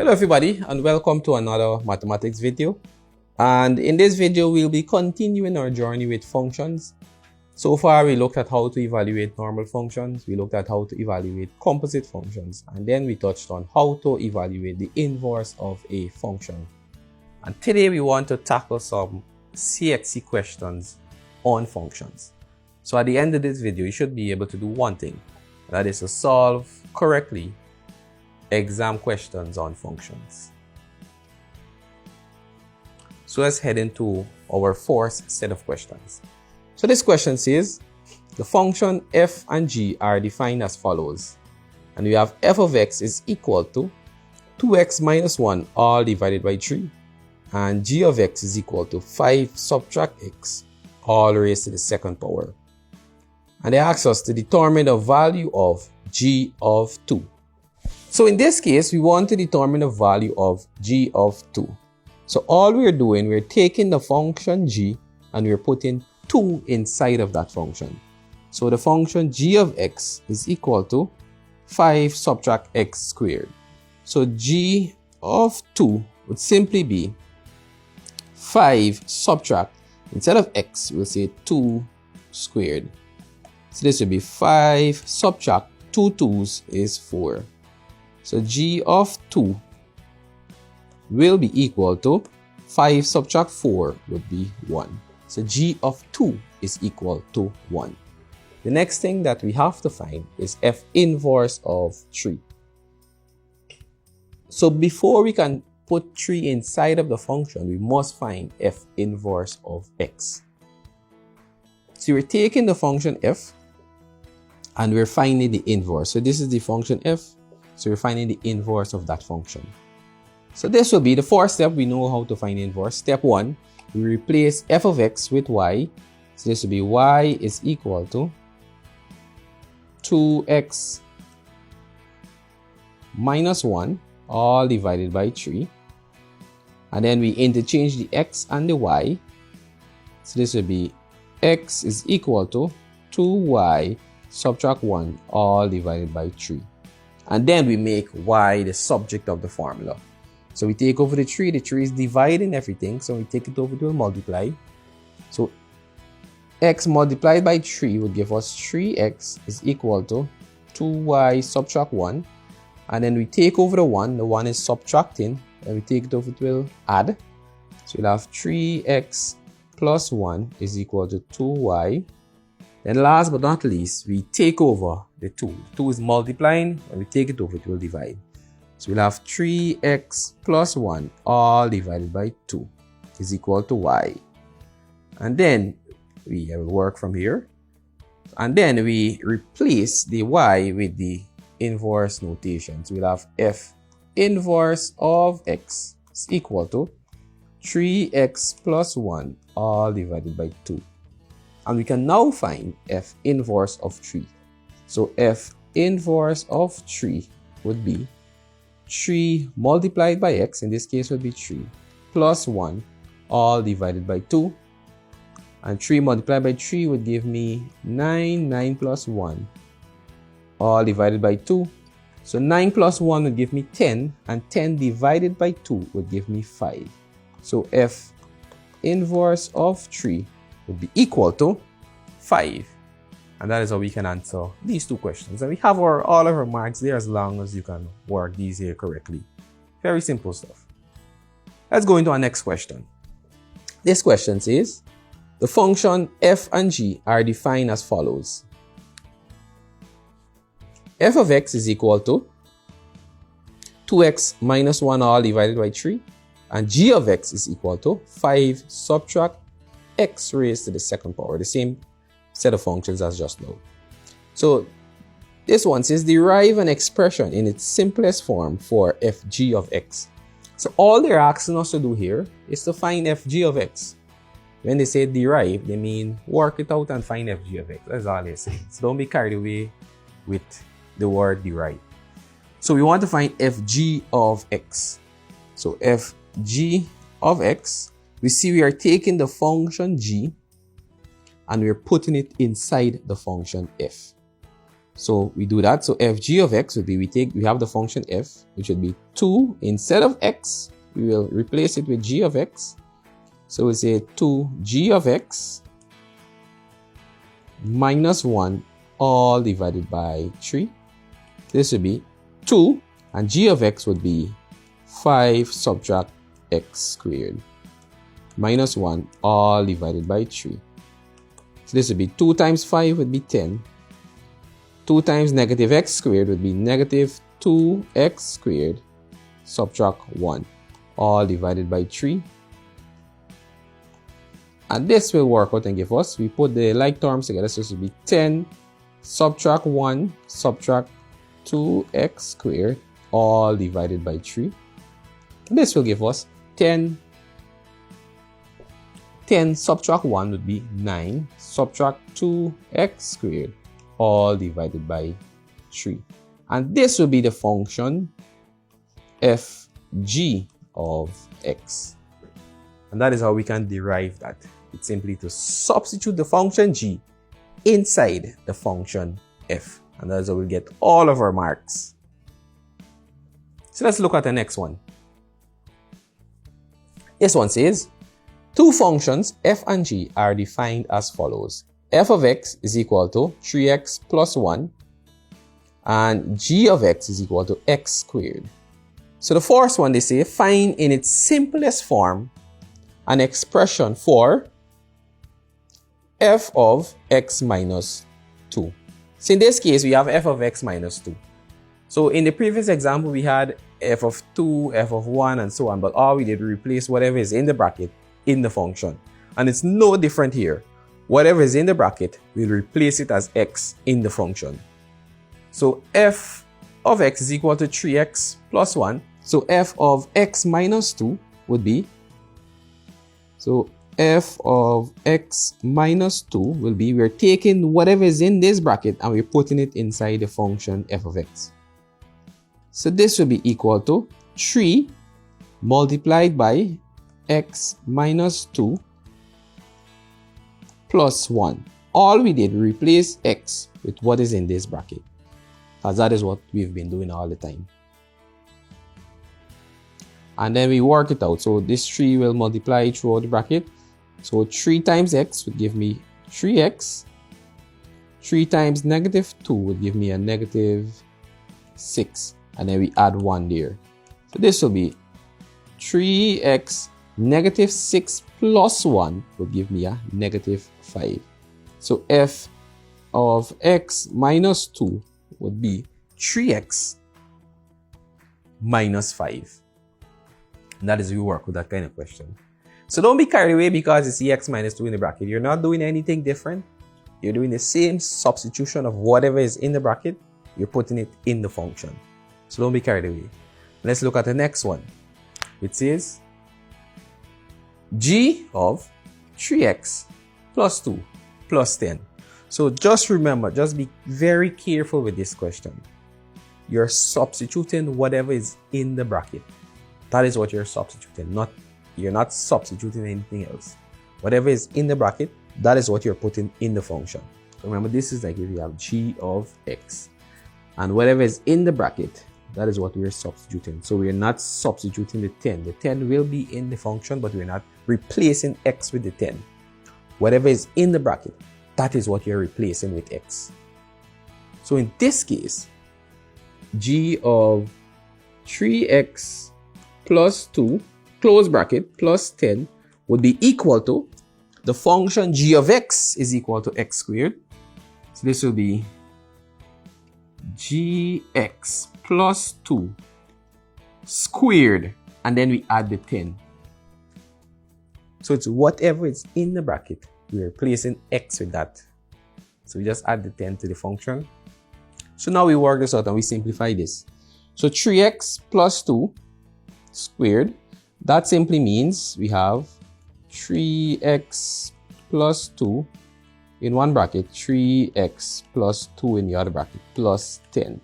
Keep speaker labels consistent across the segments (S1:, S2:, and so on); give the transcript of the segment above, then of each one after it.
S1: Hello everybody and welcome to another mathematics video. And in this video we'll be continuing our journey with functions. So far we looked at how to evaluate normal functions, we looked at how to evaluate composite functions, and then we touched on how to evaluate the inverse of a function. And today we want to tackle some CSEC questions on functions. So at the end of this video you should be able to do one thing, that is to solve correctly exam questions on functions. So let's head into our first set of questions. So this question says, the function f and g are defined as follows. And we have f of x is equal to 2x minus 1 all divided by 3. And g of x is equal to 5 subtract x all raised to the second power. And they ask us to determine the value of g of 2. So in this case, we want to determine the value of g of 2. So all we're doing, we're taking the function g and we're putting 2 inside of that function. So the function g of x is equal to 5 subtract x squared. So g of 2 would simply be 5 subtract, instead of x, we'll say 2 squared. So this would be 5 subtract 2 2's is 4. So g of 2 will be equal to 5 subtract 4 would be 1. So g of 2 is equal to 1. The next thing that we have to find is f inverse of 3. So before we can put 3 inside of the function, we must find f inverse of x. So we're taking the function f and we're finding the inverse. So this is the function f. So we're finding the inverse of that function. So this will be the first step. We know how to find inverse. Step 1, we replace f of x with y. So this will be y is equal to 2x minus 1 all divided by 3. And then we interchange the x and the y. So this will be x is equal to 2y subtract 1 all divided by 3. And then we make y the subject of the formula. So we take over the 3 is dividing everything, so we take it over to a multiply. So x multiplied by 3 would give us 3x is equal to 2y subtract 1. And then we take over the 1 is subtracting, and we take it over to add. So we'll have 3x plus 1 is equal to 2y. Then last but not least, we take over the 2. 2 is multiplying, and we take it over, it will divide. So we'll have 3x plus 1 all divided by 2 is equal to y. And then we will work from here. And then we replace the y with the inverse notation. So we'll have f inverse of x is equal to 3x plus 1 all divided by 2. And we can now find f inverse of 3. So f inverse of 3 would be 3 multiplied by x, in this case would be 3, plus 1 all divided by 2. And 3 multiplied by 3 would give me 9 plus 1 all divided by 2. So 9 plus 1 would give me 10, and 10 divided by 2 would give me 5. So f inverse of 3 would be equal to 5. And that is how we can answer these two questions. And we have all of our marks there as long as you can work these here correctly. Very simple stuff. Let's go into our next question. This question says, the function f and g are defined as follows. F of x is equal to 2x minus 1 all divided by 3. And g of x is equal to 5 subtract x raised to the second power, the same set of functions as just now. So this one says derive an expression in its simplest form for fg of x. So all they're asking us to do here is to find fg of x. When they say derive, they mean work it out and find fg of x. That's all they're saying. So don't be carried away with the word derive. So we want to find fg of x. So fg of x, we see we are taking the function g and we're putting it inside the function f. So we do that. So fg of x would be, we have the function f, which would be 2. Instead of x, we will replace it with g of x. So we say 2g of x minus 1 all divided by 3. This would be 2, and g of x would be 5 subtract x squared minus 1 all divided by 3. So this would be 2 times 5 would be 10. 2 times negative x squared would be negative 2x squared subtract 1 all divided by 3. And this will work out and give us, we put the like terms together, so this will be 10 subtract 1 subtract 2x squared all divided by 3. This will give us 10 subtract 1 would be 9 subtract 2x squared all divided by 3. And this will be the function fg of x. And that is how we can derive that. It's simply to substitute the function g inside the function f. And that's how we'll get all of our marks. So let's look at the next one. This one says, two functions f and g are defined as follows. F of x is equal to 3x plus 1 and g of x is equal to x squared. So the first one, they say, find in its simplest form an expression for f of x minus 2. So in this case, we have f of x minus 2. So in the previous example, we had f of 2, f of 1, and so on. But all we did, we replace whatever is in the bracket in the function. And it's no different here. Whatever is in the bracket, we'll replace it as x in the function. So f of x is equal to 3x plus 1. So f of x minus 2 would be, so f of x minus 2 will be, we're taking whatever is in this bracket and we're putting it inside the function f of x. So this will be equal to 3 multiplied by x minus 2 plus 1. All we did, we replace x with what is in this bracket, as that is what we've been doing all the time. And then we work it out. So this 3 will multiply throughout the bracket. So 3 times x would give me 3x. 3 times negative 2 would give me a negative 6. And then we add 1 there. So this will be 3x negative 6 plus 1 would give me a negative 5. So f of x minus 2 would be 3x minus 5. And that is how you work with that kind of question. So don't be carried away because you see x minus 2 in the bracket. You're not doing anything different. You're doing the same substitution of whatever is in the bracket. You're putting it in the function. So don't be carried away. Let's look at the next one, which says g of 3x plus 2 plus 10. So just remember, just be very careful with this question. You're substituting whatever is in the bracket. That is what you're substituting. You're not substituting anything else. Whatever is in the bracket, that is what you're putting in the function. Remember, this is like if you have g of x. And whatever is in the bracket, that is what we're substituting. So we're not substituting the 10. The 10 will be in the function, but we're not replacing x with the 10. Whatever is in the bracket, that is what you're replacing with x. So in this case, g of 3x plus 2, close bracket, plus 10 would be equal to the function g of x is equal to x squared. So this will be gx plus 2 squared, and then we add the 10. So it's whatever is in the bracket, we're replacing x with that. So we just add the 10 to the function. So now we work this out and we simplify this. So 3x plus 2 squared, that simply means we have 3x plus 2 in one bracket, 3x plus 2 in the other bracket, plus 10.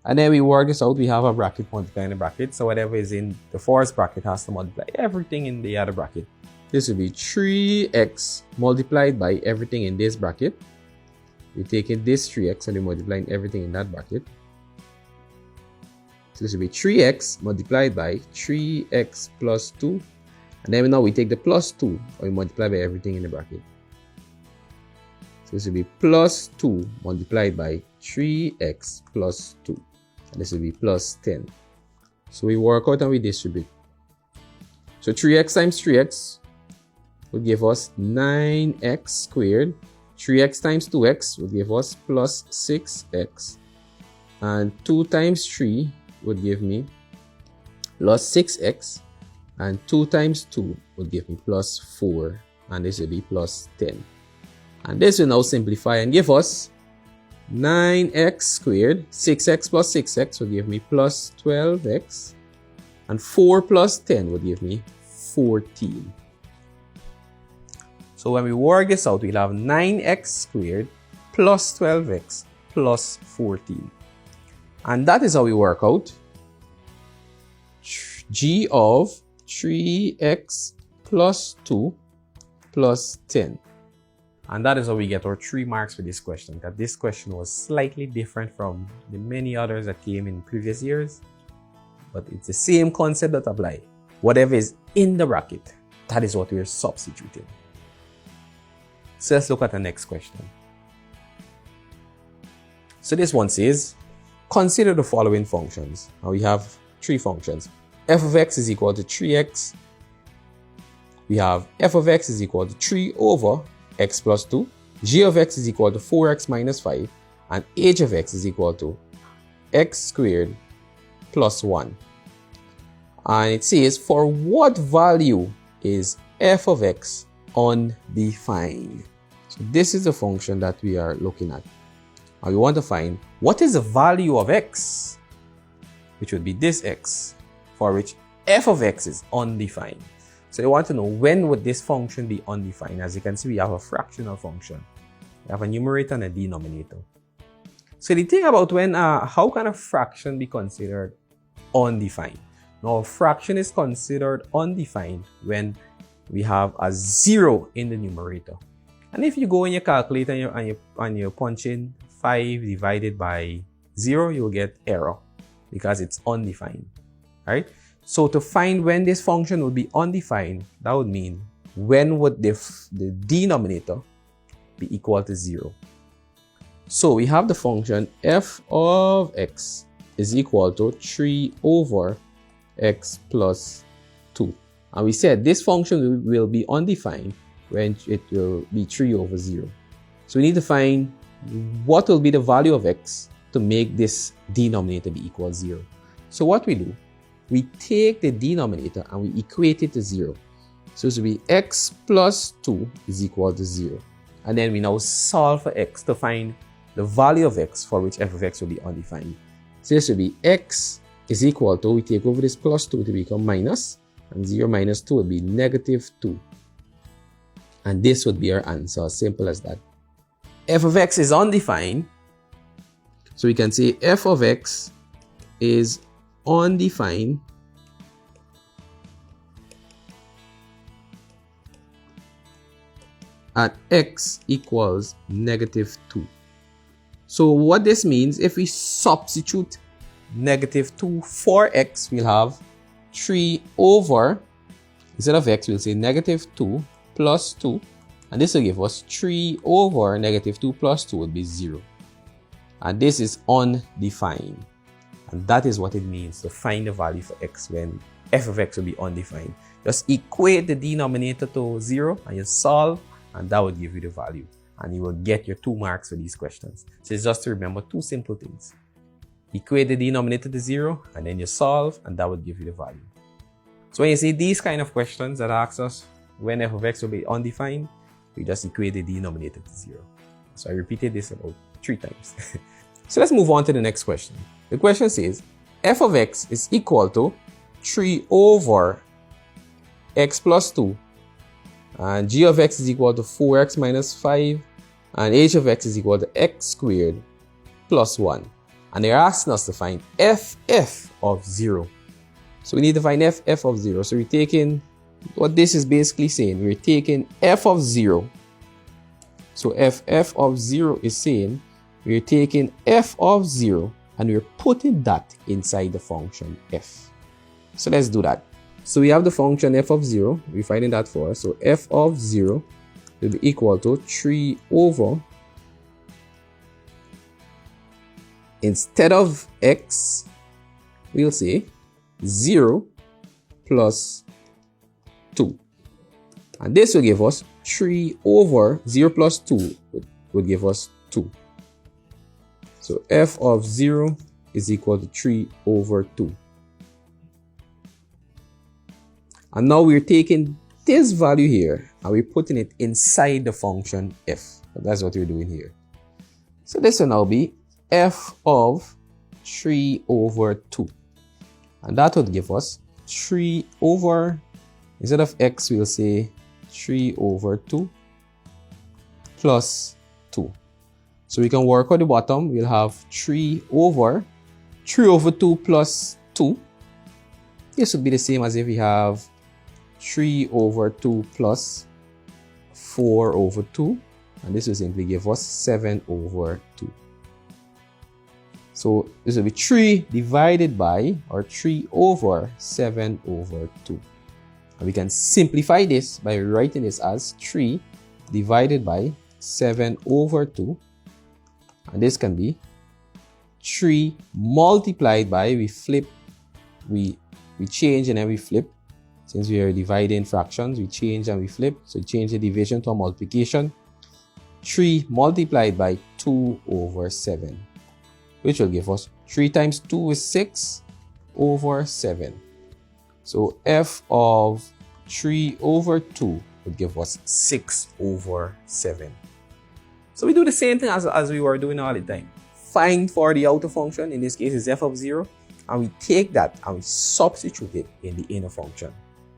S1: And then we work this out, we have a bracket multiplying the bracket. So whatever is in the first bracket has to multiply everything in the other bracket. This will be 3x multiplied by everything in this bracket. we're taking this 3x and we're multiplying everything in that bracket. So this will be 3x multiplied by 3x plus 2. And then now we take the plus 2 and we multiply by everything in the bracket. So this will be plus 2 multiplied by 3x plus 2. And this will be plus 10. So we work out and we distribute. So 3x times 3x will give us 9x squared. 3x times 2x will give us plus 6x. And 2 times 3 would give me plus 6x. And 2 times 2 would give me plus 4. And this will be plus 10. And this will now simplify and give us 9x squared. 6x plus 6x will give me plus 12x. And 4 plus 10 would give me 14. So when we work this out, we'll have 9x squared plus 12x plus 14. And that is how we work out g of 3x plus 2 plus 10. And that is how we get our 3 marks for this question. That this question was slightly different from the many others that came in previous years. But it's the same concept that applies. Whatever is in the bracket, that is what we are substituting. So let's look at the next question. So this one says, consider the following functions. Now we have 3 functions. F of x is equal to 3x. We have f of x is equal to 3 over x plus 2. G of x is equal to 4x minus 5. And h of x is equal to x squared plus 1. And it says, for what value is f of x undefined? So this is the function that we are looking at. And we want to find what is the value of x, which would be this x, for which f of x is undefined. So you want to know when would this function be undefined. As you can see, we have a fractional function. We have a numerator and a denominator. So the thing about when, how can a fraction be considered undefined? Now, a fraction is considered undefined when we have a 0 in the numerator. And if you go in your calculator and you punch in 5 divided by 0, you'll get error because it's undefined. Right? So to find when this function will be undefined, that would mean when would the denominator be equal to 0. So we have the function f of x is equal to 3 over x plus 2. And we said this function will be undefined when it will be 3 over 0. So we need to find what will be the value of x to make this denominator be equal to 0. So what we do, we take the denominator and we equate it to 0. So this will be x plus 2 is equal to 0. And then we now solve for x to find the value of x for which f of x will be undefined. So this will be x is equal to, we take over this plus 2 to become minus, and 0 minus 2 would be negative 2. And this would be our answer, simple as that. F of x is undefined, so we can say f of x is undefined at x equals negative 2. So what this means, if we substitute negative 2 for x, we'll have 3 over, instead of x, we'll say negative 2 plus 2. And this will give us 3 over negative 2 plus 2 would be 0. And this is undefined. And that is what it means to find the value for x when f of x will be undefined. Just equate the denominator to 0 and you solve, and that will give you the value. And you will get your 2 marks for these questions. So it's just to remember 2 simple things. Equate the denominator to 0, and then you solve, and that will give you the value. So when you see these kind of questions that ask us when f of x will be undefined, we just equate the denominator to 0. So I repeated this about 3 times. So let's move on to the next question. The question says, f of x is equal to 3 over x plus 2, and g of x is equal to 4x minus 5, and h of x is equal to x squared plus 1. And they're asking us to find f of 0. So we need to find f of 0. So we're taking, what this is basically saying, we're taking f of 0. So if f of 0 is saying we're taking f of 0 and we're putting that inside the function f. So let's do that. So we have the function f of 0, we're finding that for us. So f of 0 will be equal to 3 over, instead of x, we'll say 0 plus 2. And this will give us 3 over 0 plus 2 would give us 2. So f of 0 is equal to 3 over 2. And now we're taking this value here and we're putting it inside the function f. That's what we're doing here. So this will now be f of 3 over 2. And that would give us 3 over, instead of x, we'll say 3 over 2 plus 2. So we can work on the bottom. We'll have 3 over 2 plus 2. This would be the same as if we have 3 over 2 plus 4 over 2. And this will simply give us 7 over 2. So this will be 3 divided by, or 3 over 7 over 2. And we can simplify this by writing this as 3 divided by 7 over 2. And this can be 3 multiplied by, we flip, we change and then we flip. Since we are dividing fractions, we change and we flip. So change the division to a multiplication. 3 multiplied by 2 over 7. Which will give us 3 times 2 is 6 over 7. So f of 3 over 2 would give us 6 over 7. So we do the same thing as we were doing all the time. Find for the outer function, in this case is f of 0, and we take that and we substitute it in the inner function.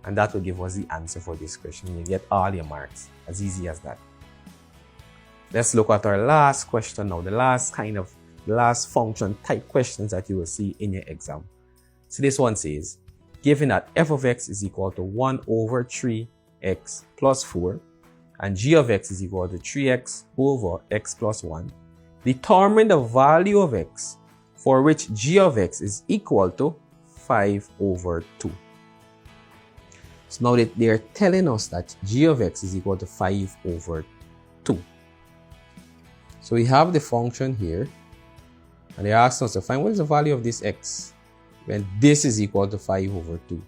S1: And that will give us the answer for this question. You get all your marks. As easy as that. Let's look at our last question now. The last function type questions that you will see in your exam. So this one says, given that f of x is equal to 1 over 3x plus 4 and g of x is equal to 3x over x plus 1, determine the value of x for which g of x is equal to 5 over 2. So now that they're telling us that g of x is equal to 5 over 2. So we have the function here, and they're asking us to find what is the value of this x when this is equal to 5 over 2.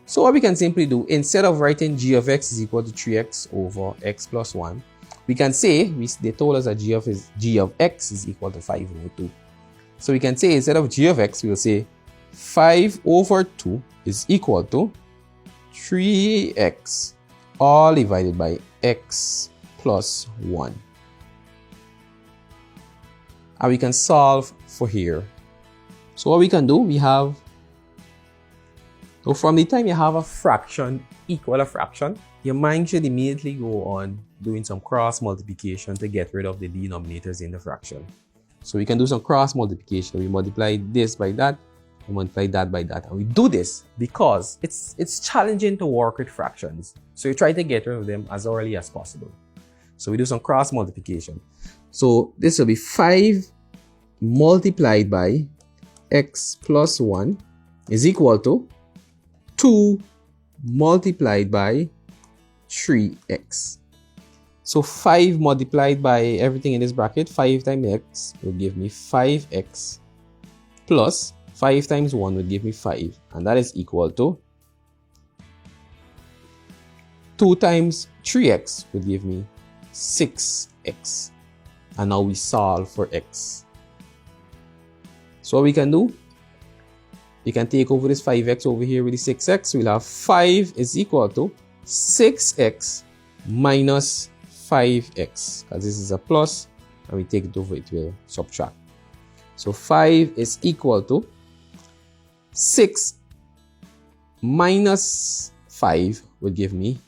S1: So what we can simply do, instead of writing g of x is equal to 3x over x plus 1, we can say, they told us that g of x is equal to 5 over 2. So we can say, instead of g of x, we'll say 5 over 2 is equal to 3x all divided by x plus 1. And we can solve for here. So what we can do, we have, so from the time you have a fraction equal a fraction, your mind should immediately go on doing some cross multiplication to get rid of the denominators in the fraction. So we can do some cross multiplication. We multiply this by that, and multiply that by that. And we do this because it's challenging to work with fractions. So you try to get rid of them as early as possible. So we do some cross multiplication. So this will be 5 multiplied by x plus 1 is equal to 2 multiplied by 3x. So 5 multiplied by everything in this bracket, 5 times x will give me 5x plus 5 times 1 will give me 5. And that is equal to 2 times 3x will give me 6x. And now we solve for x. So what we can do, we can take over this 5x over here with the 6x. We'll have 5 is equal to 6x minus 5x. Because this is a plus, and we take it over, it will subtract. So 5 is equal to 6 minus 5 will give me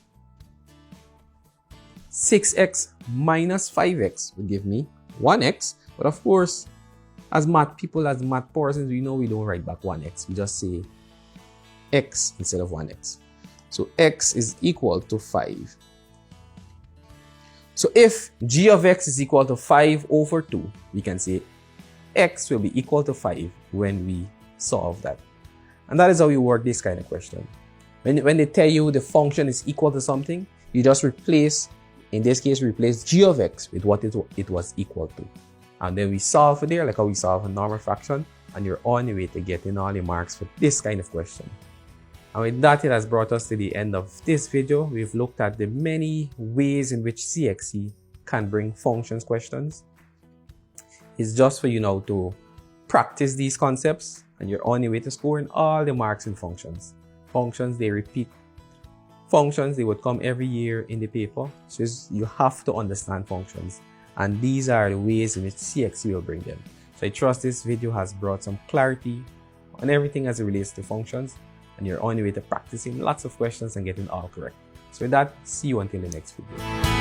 S1: 6x minus 5x will give me 1x. But of course, as math people, as math persons, we know we don't write back 1x. We just say x instead of 1x. So x is equal to 5. So if g of x is equal to 5 over 2, we can say x will be equal to 5 when we solve that. And that is how you work this kind of question. When they tell you the function is equal to something, you just replace, in this case, replace g of x with what it was equal to. And then we solve for there, like how we solve a normal fraction, and you're on your way to getting all the marks for this kind of question. And with that, it has brought us to the end of this video. We've looked at the many ways in which CSEC can bring functions questions. It's just for you now to practice these concepts, and you're on your way to scoring all the marks in functions. Functions, they repeat. Functions, they would come every year in the paper. So you have to understand functions. And these are the ways in which CSEC will bring them. So I trust this video has brought some clarity on everything as it relates to functions. And you're on your way to practicing lots of questions and getting all correct. So with that, see you until the next video.